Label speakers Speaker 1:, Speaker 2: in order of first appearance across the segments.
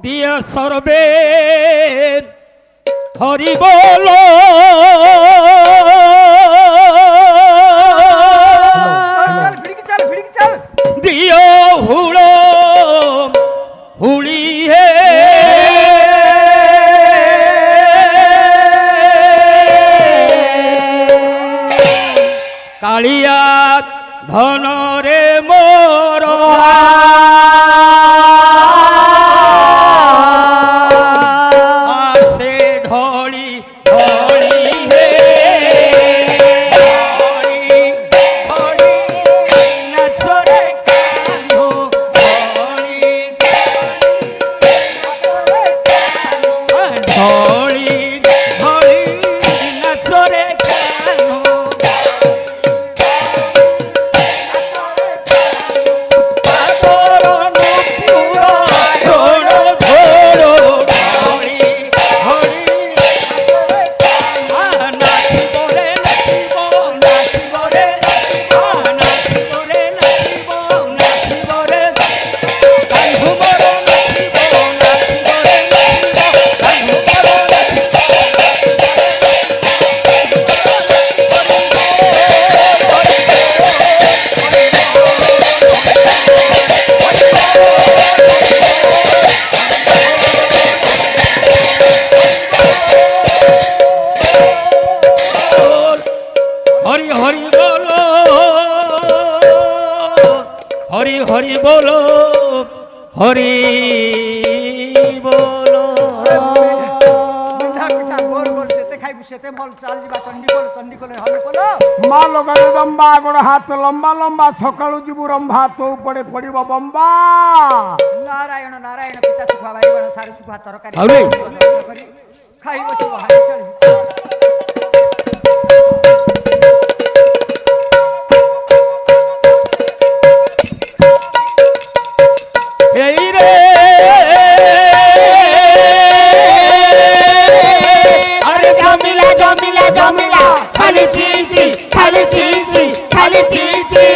Speaker 1: দিয়ে সর্বে হরি বল দিও হুড় হুড়ি হে কালিয়া ধনরে মোর আসে ঢলি ঢলি হে ঢলি ঢলি নাচরে কানু ঢলি ঢলি ঢলি নাচরে কানু হরি হরি বলো হরি হরি বলো হরি বলো
Speaker 2: মা লগালে লম্বা গোড় হাত লম্বা লম্বা সকালু ଯିବୁ ରମ୍ଭା ତୋ ଉପରେ ପଡିବ ବମ୍ବା
Speaker 3: ନାରାୟଣ ନାରାୟଣ ପିତା ସୁଖା ଭାଇ ବଣ ସାରୁ ସୁଖା ତରକାରୀ
Speaker 1: ଆଉରେ
Speaker 3: ଖାଇ ବସି ବାହାରି ଚଳି
Speaker 1: এই রে
Speaker 4: আরে জমিলা জমিলা জমিলা খালি চিচি খালি চিচি খালি চিচি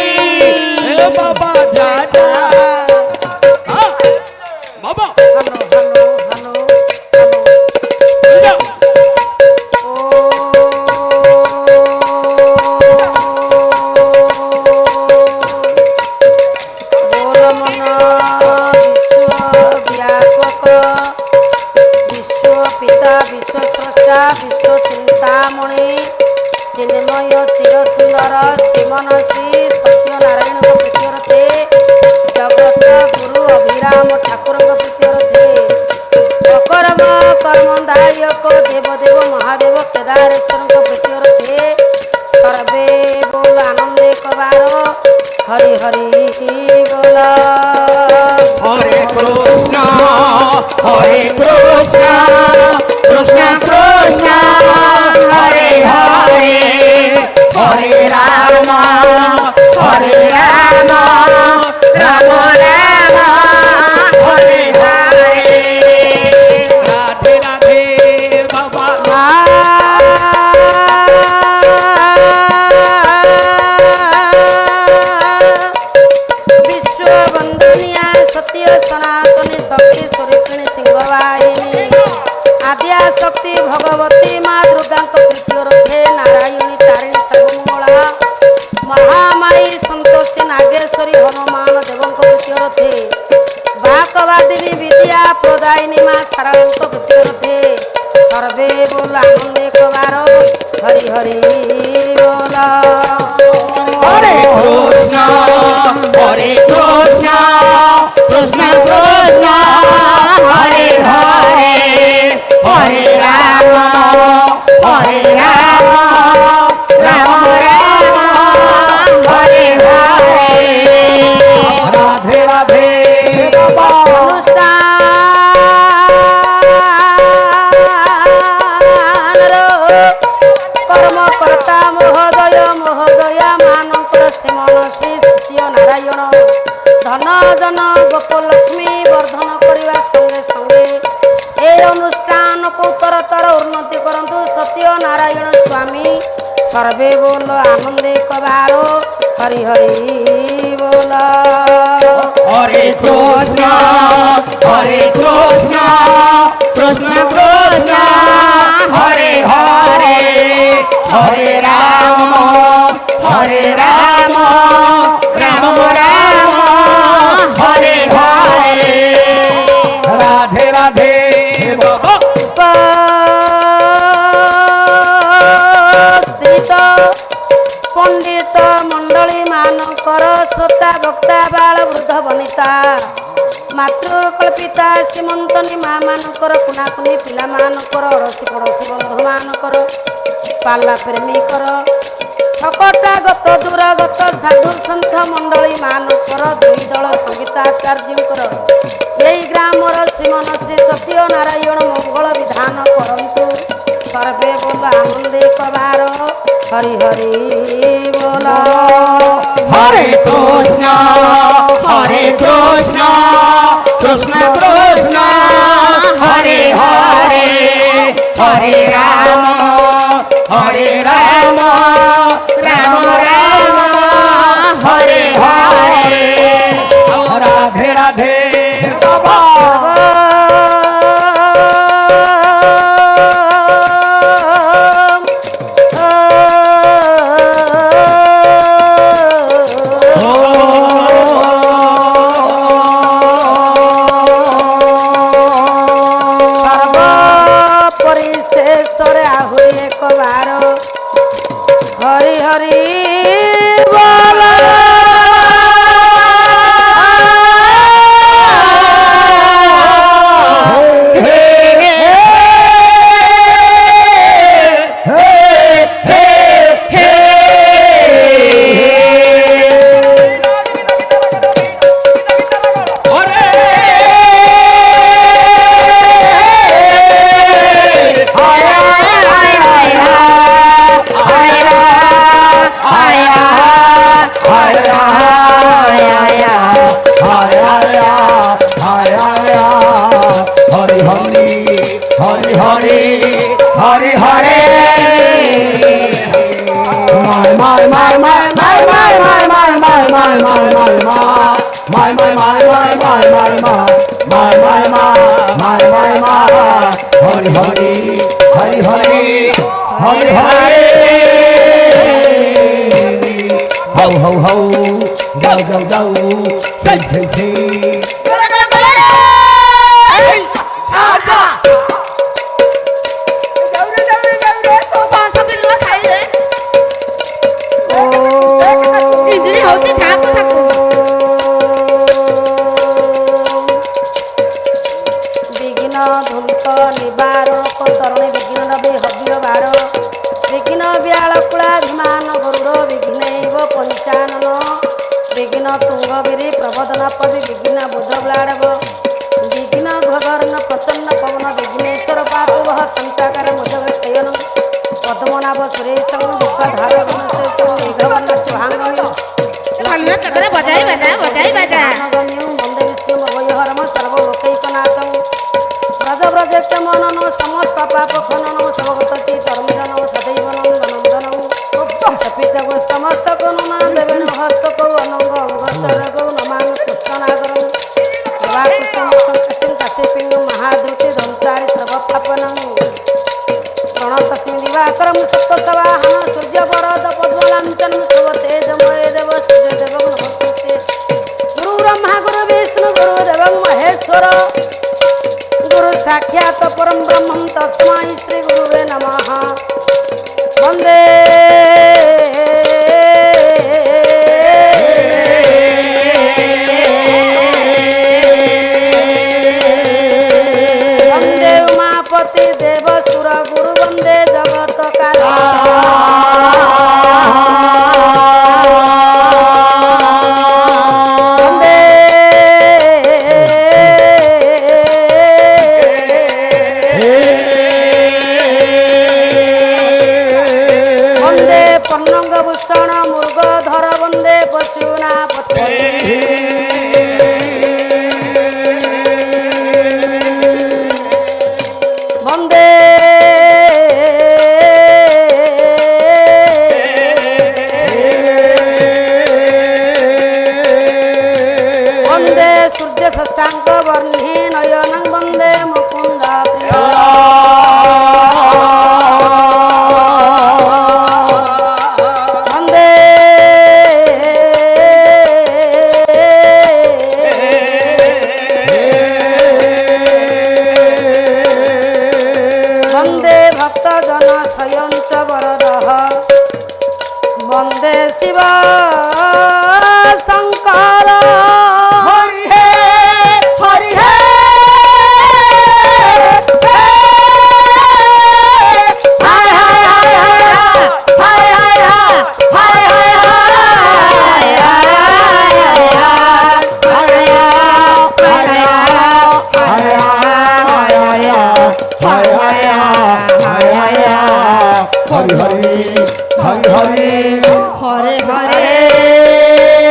Speaker 1: এ বাবা যা যা বাবা
Speaker 3: হ্যালো হ্যালো হ্যালো
Speaker 1: যা
Speaker 4: বিশ্ব চিন্তামণি চিন্ময় চির সুন্দর শ্রীমনশ্রী সত্যনারায়ণ প্রীতিরথে জগত গুরু অভিরাম ঠাকুর প্রীতিরথে অকর্ম কর্মদায়ক দেবদেব মহাদেব কেদারেশ্বর প্রীতিরথে সর্বে बोल आनंदे कबार हरि हरि बोल
Speaker 1: হরে কৃষ্ণ কৃষ্ণ কৃষ্ণ হরে হরে হরে রাম রাম রাম হরে হরে রাধে রাধে বাবা
Speaker 4: विश्व वंदनिया सत्य सनातनी शक्ति स्वरूपिणी सिंहवाहिनी आद्या शक्ति भगवती माँ दुर्गा प्रीतिरथे नारायणी तारिणी सर्वमंगला महामाई संतोषी नागेश्वरी हनुमान देव प्रीतिरथे बाकवादिनी विद्या प्रदायिनी माँ सारांक प्रीतिरथे सर्वे बोल आनंदे कबार हरि हरि बोल
Speaker 1: हरे कृष्ण कृष्ण कृष्ण हरे हरे हरे राम राम राम हरे हरे राधे राधे
Speaker 4: कर्मकर्ता महोदय महोदया मानकर श्रीमन श्री सत्यनारायण धन जन गोपलक्ष्मी वर्धन करने संगे संगे ए अनुष्ठान को तरतर उन्नति करंतु सत्यनारायण स्वामी सर्वे बोल आनंदे कबारो हरि हरि बोल
Speaker 1: Hare Krishna, Hare Krishna, Krishna Krishna, Hare Hare, Hare Rama, Hare Rama, Rama Rama, Hare Hare. Radhe Radhe Baba.
Speaker 5: ଉପସ୍ଥିତ ପଣ୍ଡିତ ମଣ୍ଡଳୀ ମାନଙ୍କର ଶ୍ରୋତା ବକ୍ତା ବାଳ ବୃଦ୍ଧ ବନିତା ମାତୃକଳ୍ପିତା ସୀମନ୍ତନୀ ମା ମାନଙ୍କର କୁନାକୁନି ପିଲାମାନଙ୍କର ଅଡ଼ୋଶୀ ପଡ଼ୋଶୀ ବନ୍ଧୁମାନଙ୍କର ପାଲା ପ୍ରେମିକର ଶକଟାଗତ ଦୂରଗତ ସାଧୁ ସନ୍ଥ ମଣ୍ଡଳୀ ମାନଙ୍କର ଦୁଇ ଦଳ ସଙ୍ଗୀତାଚାର୍ଯ୍ୟଙ୍କର ଏହି ଗ୍ରାମର ଶ୍ରୀମନ ଶ୍ରୀ ସତ୍ୟ ନାରାୟଣ ମଙ୍ଗଳ ବିଧାନ କରନ୍ତୁ ସର୍ବେ ବୋଲ ଆନନ୍ଦେ କବାର ହରି ହରି ବୋଲ
Speaker 1: Hare Krishna, Hare Krishna, Krishna Krishna, Hare Hare, Hare Rama, Hare Rama, Rama Rama, Hare Hare. Radhe Radhe Baba.
Speaker 5: ପରିଶେଷରେ ଆହୁରି ଏକ ବାର ହରି ହରି ବୋଲ
Speaker 1: Hare Hare, my Hare Hare, Hare Hare, ho ho ho, go go go, tay tay tay.
Speaker 5: तुंगगिरी प्रबोधन पदि विघ्न बुध ब्लाडव विघ्न घगर्ण प्रचन्न पवन विघ्नेश्वर पापवह संताकर मुदग शयन पद्मनाभ सुरेशं दुःखधार गुणशेषं मेघवर्ण शुभांगम्यं
Speaker 4: बजाई बजा बजाई बजा
Speaker 5: वंदे विष्णु अभयहरम सर्वलोकैकनाथं व्रज व्रजेत्यमनन समस्त पाप खनन सर्वगत चित्तरंजन सदैव नंदनंदनं सपित समस्त करुणा देवेन हस्तकौ अनंग अंगसरगौ नमामि कृष्णनागरं देवाकुसुम संकसिं काशीपिंगं महाद्रुति धन्तारि सर्वपापनं प्रणतस्मिं दिवाकरं सप्तसवाहन सूर्यवरद पद्मलाञ्छनं शुभतेजमय देव सूर्यदेवं नमस्ते गुरु ब्रह्मा गुरु विष्णु गुरुदेवं महेश्वर गुरु साक्षात् परं ब्रह्मं तस्मै श्री गुरुवे नमः वन्दे वन्दे उमापति देव सुर गुरु वन्दे जगत भूषण मृगधर वंदे पशुनापति वंदे वंदे শশাঙ্ক বর্ণে নয়নং বন্দে মুকুন্দ প্রিয় বন্দে বন্দে ভক্তজন শয়ঞ্চ বরদঃ বন্দে শিব শঙ্কর
Speaker 4: হরি হে হরি হে হায় হায় হায় হায় হায় হায় হায়
Speaker 1: হরি হরি হরি হরি
Speaker 4: হরে হরে